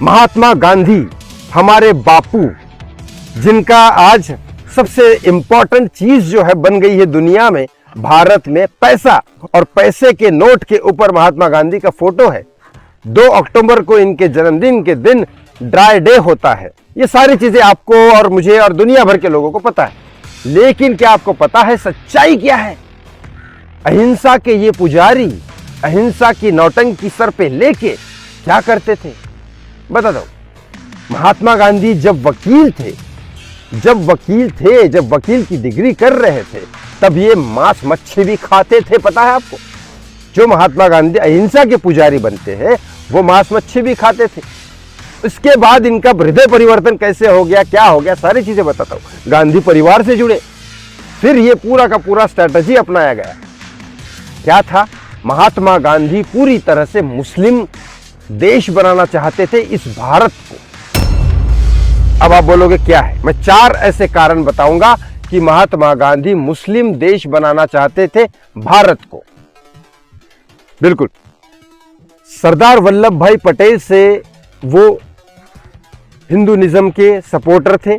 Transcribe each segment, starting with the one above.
महात्मा गांधी हमारे बापू, जिनका आज सबसे इंपॉर्टेंट चीज जो है बन गई है दुनिया में, भारत में पैसा, और पैसे के नोट के ऊपर महात्मा गांधी का फोटो है। 2 अक्टूबर को इनके जन्मदिन के दिन ड्राई डे होता है। ये सारी चीजें आपको और मुझे और दुनिया भर के लोगों को पता है, लेकिन क्या आपको पता है सच्चाई क्या है? अहिंसा के ये पुजारी अहिंसा की नौटंकी सर पे लेके क्या करते थे बता दो। महात्मा गांधी जब वकील थे, जब वकील की डिग्री कर रहे थे, तब ये मांस मच्छी भी खाते थे, पता है आपको? जो महात्मा गांधी अहिंसा के पुजारी बनते हैं वो मांस मच्छी भी खाते थे। इसके बाद इनका हृदय परिवर्तन कैसे हो गया, क्या हो गया, सारी चीजें बताता हूं। गांधी परिवार से जुड़े, फिर ये पूरा का पूरा स्ट्रैटेजी अपनाया गया। क्या था? महात्मा गांधी पूरी तरह से मुस्लिम देश बनाना चाहते थे इस भारत को। अब आप बोलोगे क्या है? मैं 4 ऐसे कारण बताऊंगा कि महात्मा गांधी मुस्लिम देश बनाना चाहते थे भारत को। बिल्कुल, सरदार वल्लभ भाई पटेल से वो हिंदुइज्म के सपोर्टर थे,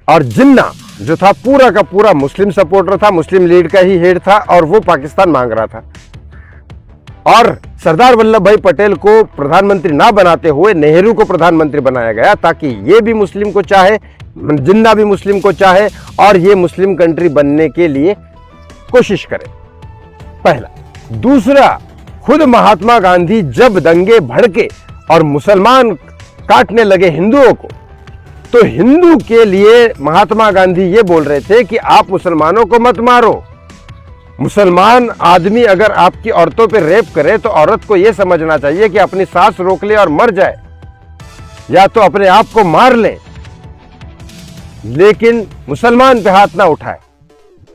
और जिन्ना जो था पूरा का पूरा मुस्लिम सपोर्टर था, मुस्लिम लीग का ही हेड था, और वो पाकिस्तान मांग रहा था। और सरदार वल्लभ भाई पटेल को प्रधानमंत्री ना बनाते हुए नेहरू को प्रधानमंत्री बनाया गया, ताकि ये भी मुस्लिम को चाहे, जिन्ना भी मुस्लिम को चाहे, और ये मुस्लिम कंट्री बनने के लिए कोशिश करे। पहला। दूसरा, खुद महात्मा गांधी जब दंगे भड़के और मुसलमान काटने लगे हिंदुओं को, तो हिंदू के लिए महात्मा गांधी ये बोल रहे थे कि आप मुसलमानों को मत मारो। मुसलमान आदमी अगर आपकी औरतों पे रेप करे तो औरत को यह समझना चाहिए कि अपनी सांस रोक ले और मर जाए, या तो अपने आप को मार ले, लेकिन मुसलमान पे हाथ ना उठाए।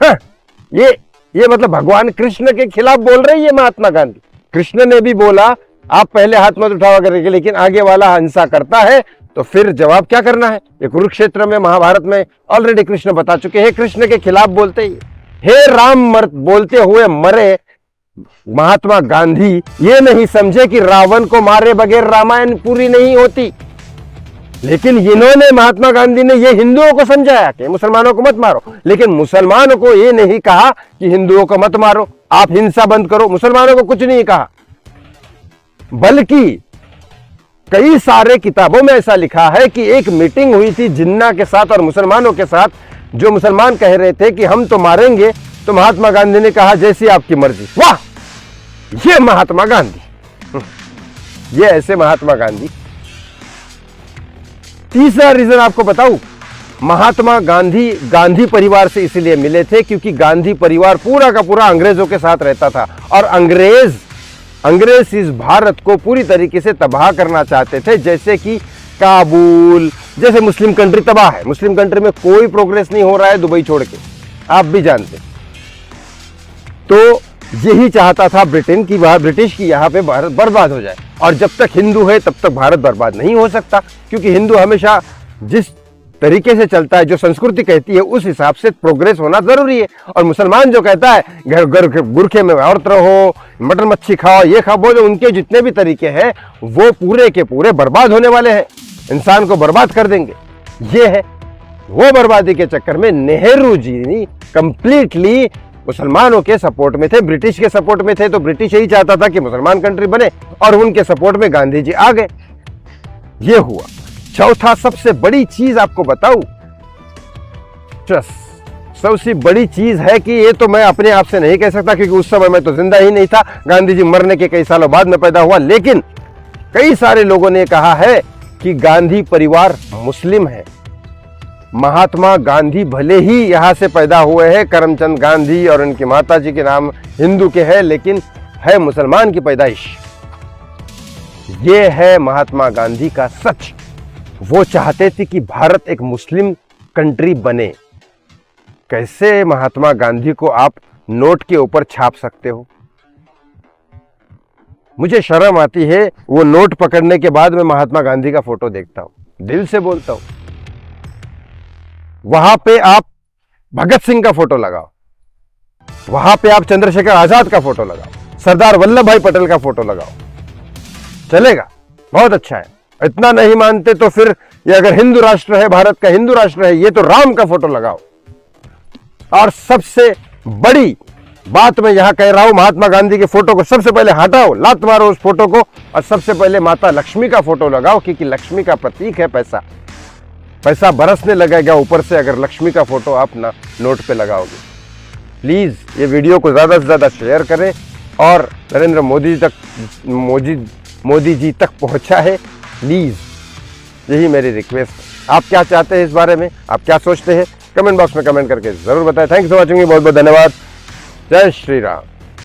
हाँ, ये मतलब भगवान कृष्ण के खिलाफ बोल रहे हैं महात्मा गांधी। कृष्ण ने भी बोला आप पहले हाथ मत उठावा करके, लेकिन आगे वाला हिंसा करता है तो फिर जवाब क्या करना है? ये कुरुक्षेत्र में, महाभारत में ऑलरेडी कृष्ण बता चुके हैं। कृष्ण के खिलाफ बोलते ही हे राम बोलते हुए मरे महात्मा गांधी। ये नहीं समझे कि रावण को मारे बगैर रामायण पूरी नहीं होती, लेकिन इन्होंने, महात्मा गांधी ने ये हिंदुओं को समझाया कि मुसलमानों को मत मारो, लेकिन मुसलमानों को ये नहीं कहा कि हिंदुओं को मत मारो, आप हिंसा बंद करो। मुसलमानों को कुछ नहीं कहा, बल्कि कई सारे किताबों में ऐसा लिखा है कि एक मीटिंग हुई थी जिन्ना के साथ और मुसलमानों के साथ। जो मुसलमान कह रहे थे कि हम तो मारेंगे, तो महात्मा गांधी ने कहा जैसी आपकी मर्जी। वाह, ये महात्मा गांधी, ये ऐसे महात्मा गांधी। तीसरा रीजन आपको बताऊं, महात्मा गांधी गांधी परिवार से इसलिए मिले थे क्योंकि गांधी परिवार पूरा का पूरा अंग्रेजों के साथ रहता था, और अंग्रेज इस भारत को पूरी तरीके से तबाह करना चाहते थे। जैसे कि काबुल जैसे मुस्लिम कंट्री तबाह है, मुस्लिम कंट्री में कोई प्रोग्रेस नहीं हो रहा है दुबई छोड़ के, आप भी जानते। तो यही चाहता था ब्रिटिश की यहाँ पे भारत बर्बाद हो जाए, और जब तक हिंदू है तब तक भारत बर्बाद नहीं हो सकता, क्योंकि हिंदू हमेशा जिस तरीके से चलता है, जो संस्कृति कहती है, उस हिसाब से प्रोग्रेस होना जरूरी है। और मुसलमान जो कहता है घर गुरखे में औरत रहो, मटन मच्छी खाओ, ये खाओ, वो जो उनके जितने भी तरीके हैं वो पूरे के पूरे बर्बाद होने वाले हैं, इंसान को बर्बाद कर देंगे। ये है वो बर्बादी के चक्कर में नेहरू जी कंप्लीटली मुसलमानों के सपोर्ट में थे, ब्रिटिश के सपोर्ट में थे। तो ब्रिटिश यही चाहता था कि मुसलमान कंट्री बने, और उनके सपोर्ट में गांधी जी आ गए। ये हुआ। चौथा, सबसे बड़ी चीज आपको बताऊं, सबसे बड़ी चीज है कि ये तो मैं अपने आप से नहीं कह सकता, क्योंकि उस समय मैं तो जिंदा ही नहीं था, गांधी जी मरने के कई सालों बाद में पैदा हुआ, लेकिन कई सारे लोगों ने कहा है कि गांधी परिवार मुस्लिम है। महात्मा गांधी भले ही यहां से पैदा हुए हैं, करमचंद गांधी और उनकी माता जी के नाम हिंदू के हैं, लेकिन है मुसलमान की पैदाइश। ये है महात्मा गांधी का सच। वो चाहते थे कि भारत एक मुस्लिम कंट्री बने। कैसे महात्मा गांधी को आप नोट के ऊपर छाप सकते हो? मुझे शर्म आती है वो नोट पकड़ने के बाद मैं महात्मा गांधी का फोटो देखता हूं, दिल से बोलता हूं। वहां पे आप भगत सिंह का फोटो लगाओ, वहां पे आप चंद्रशेखर आजाद का फोटो लगाओ, सरदार वल्लभ भाई पटेल का फोटो लगाओ, चलेगा, बहुत अच्छा है। इतना नहीं मानते तो फिर ये अगर हिंदू राष्ट्र है, भारत का हिंदू राष्ट्र है, ये तो राम का फोटो लगाओ। और सबसे बड़ी बात मैं यहां कह रहा हूं, महात्मा गांधी के फोटो को सबसे पहले हटाओ, लात मारो उस फोटो को, और सबसे पहले माता लक्ष्मी का फोटो लगाओ, क्योंकि लक्ष्मी का प्रतीक है पैसा। पैसा बरसने लगेगा ऊपर से अगर लक्ष्मी का फोटो आप ना नोट पे लगाओगे। प्लीज ये वीडियो को ज्यादा से ज्यादा शेयर करें और नरेंद्र मोदी जी तक पहुंचा है, प्लीज, यही मेरी रिक्वेस्ट है। आप क्या चाहते हैं इस बारे में, आप क्या सोचते हैं, कमेंट बॉक्स में कमेंट करके जरूर बताएं। थैंक्स फॉर वॉचिंग, बहुत बहुत धन्यवाद। जय श्री राम।